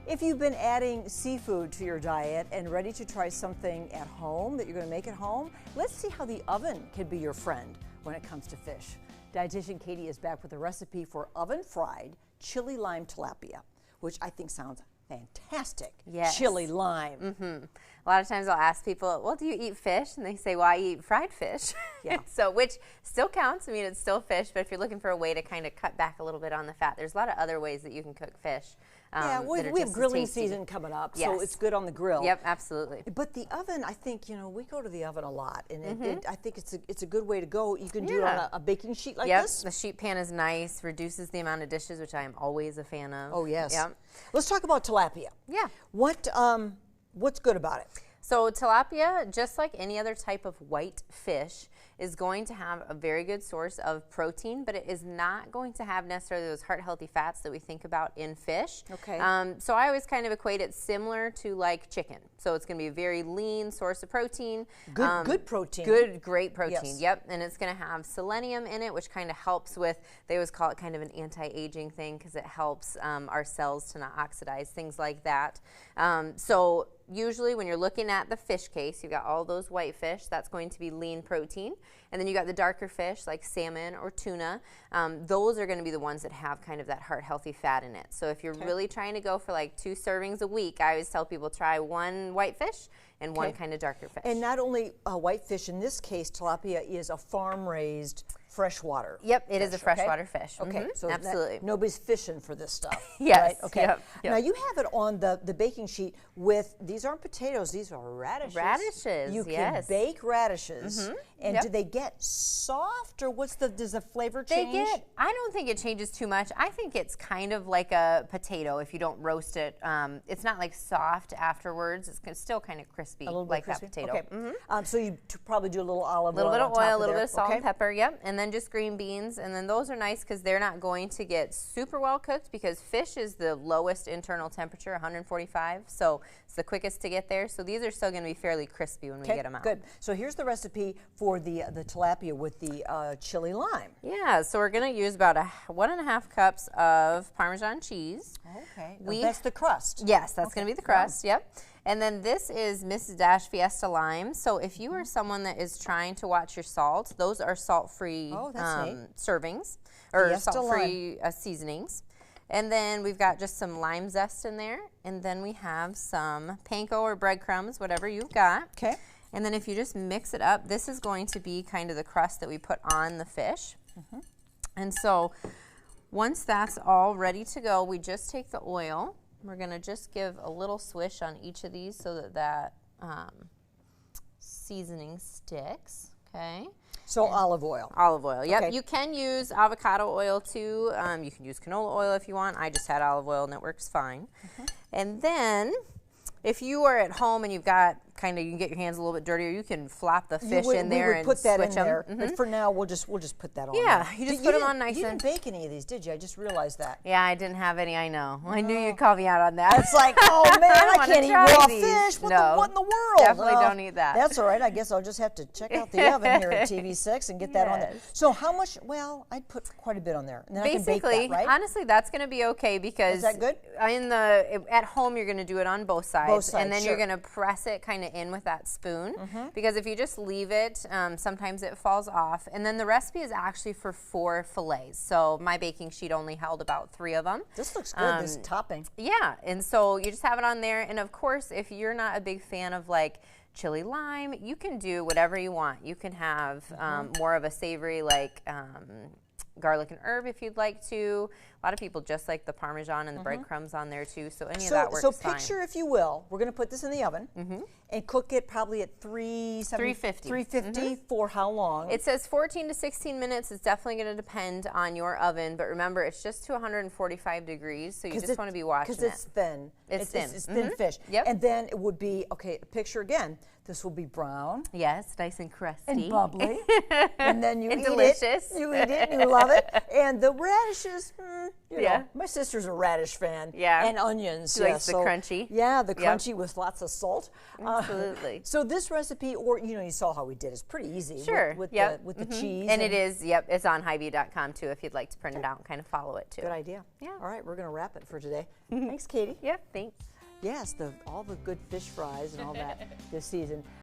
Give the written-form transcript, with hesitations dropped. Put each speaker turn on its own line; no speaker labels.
If you've been adding seafood to your diet and ready to try something at home that you're going to make at home, let's see how the oven can be your friend when it comes to fish. Dietitian Katie is back with a recipe for oven-fried chili-lime tilapia, which I think sounds fantastic.
Yes.
Chili lime.
Mm-hmm. A lot of times I'll ask people, well, do you eat fish? And they say, well, I eat fried fish.
Yeah.
So, which still counts. I mean, it's still fish, but if you're looking for a way to kind of cut back a little bit on the fat, there's a lot of other ways that you can cook fish.
Yeah, we have grilling season coming up, so it's good on the grill.
Yep, absolutely.
But the oven, I think, we go to the oven a lot, and I think it's a good way to go. You can do it on a baking sheet like this.
The sheet pan is nice, reduces the amount of dishes, which I am always a fan of.
Oh, yes.
Yep.
Let's talk about tilapia.
Yeah.
What's good about it?
So tilapia, just like any other type of white fish, is going to have a very good source of protein, but it is not going to have necessarily those heart-healthy fats that we think about in fish.
Okay.
So I always kind of equate it similar to like chicken. So it's going to be a very lean source of protein.
Good protein.
Great protein.
Yes.
Yep. And it's going to have selenium in it, which kind of helps with, they always call it kind of an anti-aging thing because it helps our cells to not oxidize, things like that. So usually when you're looking at the fish case, you've got all those white fish, that's going to be lean protein. And then you got the darker fish like salmon or tuna. Those are going to be the ones that have kind of that heart-healthy fat in it. So if you're really trying to go for like 2 servings a week, I always tell people try 1 white fish and 1 kind of darker fish.
And not only white fish, in this case, tilapia is a farm-raised freshwater.
Yep, it is a freshwater fish.
Okay, so
absolutely.
Nobody's fishing for this stuff.
Yes.
Right? Okay.
Yep.
Now you have it on the baking sheet with, these aren't potatoes, these are radishes.
Radishes,
You can bake radishes. And do they get soft, or does the flavor change?
I don't think it changes too much. I think it's kind of like a potato if you don't roast it. It's not like soft afterwards. It's still kind of crispy, like that potato.
Okay. So you probably do a little olive oil.
A little bit of oil, a little bit of salt
and
and pepper, yep. And then just green beans. And then those are nice because they're not going to get super well cooked because fish is the lowest internal temperature, 145. So it's the quickest to get there. So these are still going to be fairly crispy when we get them out.
Good. So here's the recipe for the tilapia with the chili lime.
Yeah, so we're going to use about 1.5 cups of Parmesan cheese.
Okay. That's the crust.
Yes, that's going to be the crust, yep. And then this is Mrs. Dash Fiesta Lime. So if you are someone that is trying to watch your salt, those are salt-free servings or salt-free seasonings. And then we've got just some lime zest in there. And then we have some panko or breadcrumbs, whatever you've got.
Okay.
And then if you just mix it up, this is going to be kind of the crust that we put on the fish. And so once that's all ready to go, we just take the oil. We're going to just give a little swish on each of these so that seasoning sticks. Okay.
So olive oil.
Olive oil, yep.
Okay.
You can use avocado oil too. You can use canola oil if you want. I just had olive oil and it works fine. And then if you are at home and you've got you can get your hands a little bit dirtier, you can flop the fish in there and
put that
switch
in
them.
there. But for now, we'll just put that on.
Yeah,
there.
you just put them on nice.
You didn't bake any of these, did you? I just realized that.
Yeah, I didn't have any. I know. I knew you'd call me out on that.
It's like, oh man, I can't eat raw fish. What in the world?
Definitely don't eat that.
That's all right. I guess I'll just have to check out the oven here at TV6 and get that on there. So how much? Well, I'd put quite a bit on there, and then
basically,
I can bake that, right?
Honestly, that's going to be okay because
is that good?
At home you're going to do it on both sides, and then
sure.
you're going to press it kind of in with that spoon because if you just leave it, sometimes it falls off. And then the recipe is actually for 4 fillets. So my baking sheet only held about 3 of them.
This looks good, this topping.
Yeah, and so you just have it on there. And of course, if you're not a big fan of like chili lime, you can do whatever you want. You can have more of a savory like garlic and herb if you'd like to. A lot of people just like the Parmesan and the breadcrumbs on there too, so any of that works fine.
So picture, if you will, we're going to put this in the oven and cook it probably at 350 for how long?
It says 14 to 16 minutes. It's definitely going to depend on your oven, but remember, it's just to 145 degrees, so you just want to be watching it.
Because it's thin.
It's thin.
It's thin fish.
Yep.
And then it would be, okay, picture again, this will be brown.
Yes, nice and crusty.
And bubbly. And then you eat
delicious.
it. You eat it and you love it. And the radishes, You know, my sister's a radish fan.
Yeah.
And onions.
She likes the crunchy.
Yeah, the crunchy with lots of salt.
Absolutely.
So this recipe, or you saw how we did. It's pretty easy.
Sure.
With the cheese.
And it is. Yep. It's on Hy-Vee.com too if you'd like to print it out and kind of follow it too.
Good idea.
Yeah.
All right, we're going to wrap it for today. Thanks, Katie.
Yep. Thanks.
Yes, all the good fish fries and all that this season.